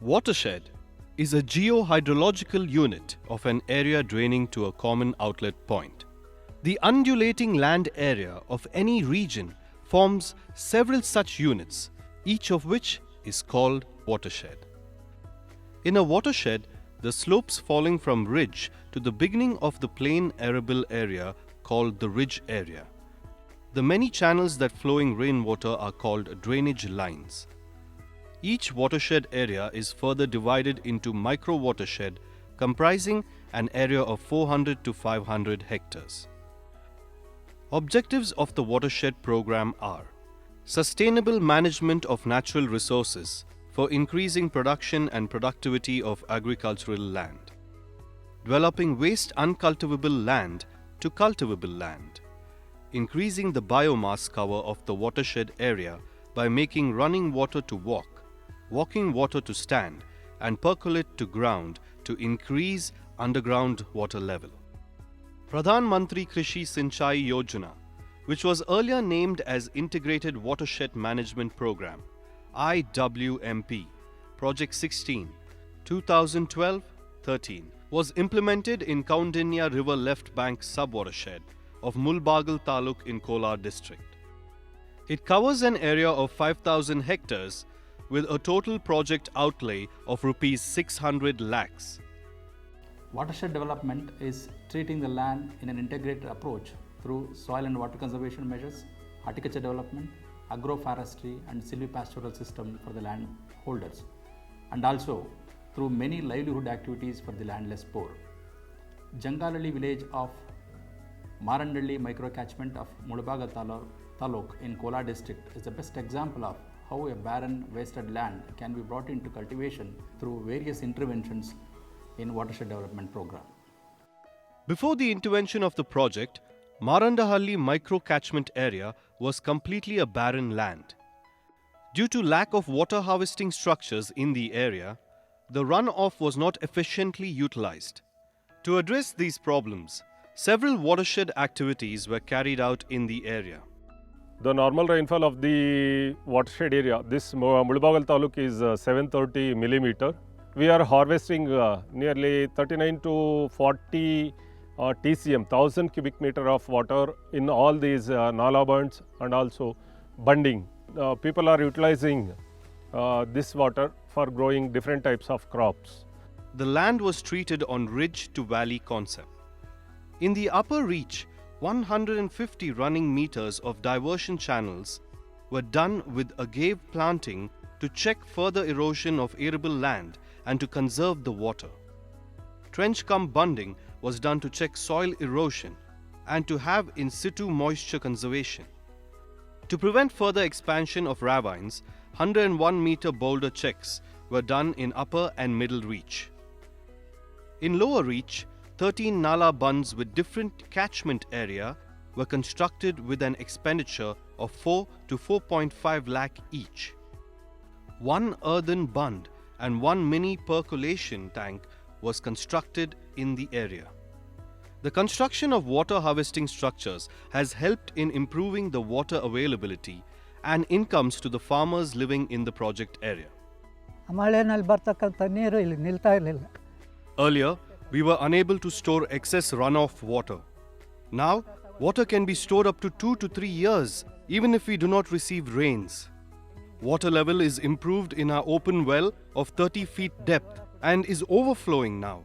Watershed is a geohydrological unit of an area draining to a common outlet point. The undulating land area of any region forms several such units, each of which is called watershed. In a watershed, the slopes falling from ridge to the beginning of the plain arable area called the ridge area. The many channels that flowing rainwater are called drainage lines. Each watershed area is further divided into micro-watershed comprising an area of 400 to 500 hectares. Objectives of the watershed program are sustainable management of natural resources for increasing production and productivity of agricultural land, developing waste uncultivable land to cultivable land, increasing the biomass cover of the watershed area by making running water to walk, walking water to stand, and percolate to ground to increase underground water level. Pradhan Mantri Krishi Sinchai Yojana, which was earlier named as Integrated Watershed Management Program, IWMP, Project 16, 2012-13, was implemented in Kaundinya River left bank sub-watershed of Mulbagal Taluk in Kolar district. It covers an area of 5,000 hectares with a total project outlay of Rs 600 lakhs. Watershed development is treating the land in an integrated approach through soil and water conservation measures, horticulture development, agroforestry and silvipastoral system for the land holders, and also through many livelihood activities for the landless poor. Jangalali village of Marandalli microcatchment of Mulbaga Taluk in Kolar district is the best example of how a barren, wasted land can be brought into cultivation through various interventions in watershed development program. Before the intervention of the project, Marandahalli micro-catchment area was completely a barren land. Due to lack of water harvesting structures in the area, the runoff was not efficiently utilized. To address these problems, several watershed activities were carried out in the area. The normal rainfall of the watershed area, this Mulbagal Taluk is 730 millimeter. We are harvesting nearly 39 to 40 TCM, 1000 cubic meter of water in all these nala bunds and also bunding. People are utilizing this water for growing different types of crops. The land was treated on ridge to valley concept. In the upper reach, 150 running meters of diversion channels were done with agave planting to check further erosion of arable land and to conserve the water. Trench cum bunding was done to check soil erosion and to have in situ moisture conservation. To prevent further expansion of ravines, 101 meter boulder checks were done in upper and middle reach. In lower reach, 13 nala bunds with different catchment area were constructed with an expenditure of 4 to 4.5 lakh each. One earthen bund and one mini percolation tank was constructed in the area. The construction of water harvesting structures has helped in improving the water availability and incomes to the farmers living in the project area. Earlier, we were unable to store excess runoff water. Now, water can be stored up to 2 to 3 years, even if we do not receive rains. Water level is improved in our open well of 30 feet depth and is overflowing now.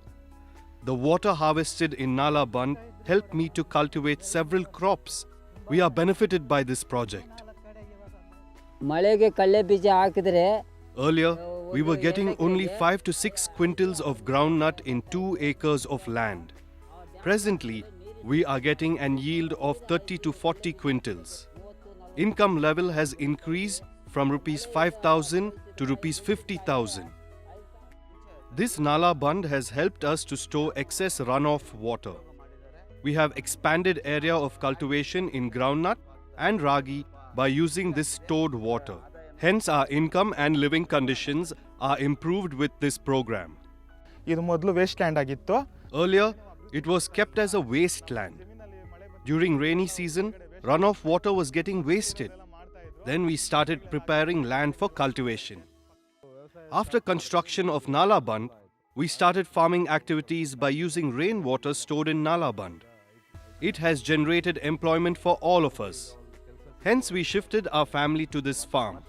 The water harvested in Nala Bund helped me to cultivate several crops. We are benefited by this project. Earlier, we were getting only 5 to 6 quintals of groundnut in 2 acres of land. Presently, we are getting an yield of 30 to 40 quintals. Income level has increased from Rs 5,000 to Rs 50,000. This Nala Bund has helped us to store excess runoff water. We have expanded area of cultivation in groundnut and ragi by using this stored water. Hence, our income and living conditions are improved with this program. Earlier, it was kept as a wasteland. During rainy season, runoff water was getting wasted. Then we started preparing land for cultivation. After construction of Nala Band, we started farming activities by using rainwater stored in Nala Band. It has generated employment for all of us. Hence, we shifted our family to this farm.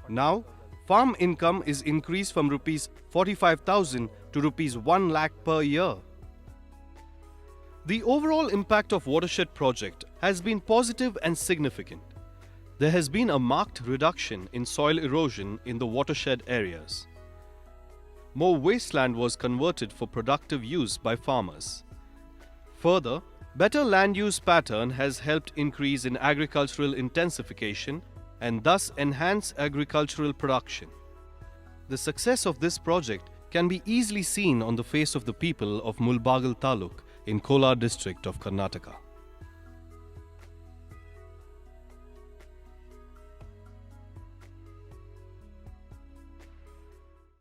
Now, farm income is increased from rupees 45,000 to rupees 1 lakh per year. The overall impact of Watershed project has been positive and significant. There has been a marked reduction in soil erosion in the watershed areas. More wasteland was converted for productive use by farmers. Further, better land use pattern has helped increase in agricultural intensification and thus enhance agricultural production. The success of this project can be easily seen on the face of the people of Mulbagal Taluk in Kolar district of Karnataka.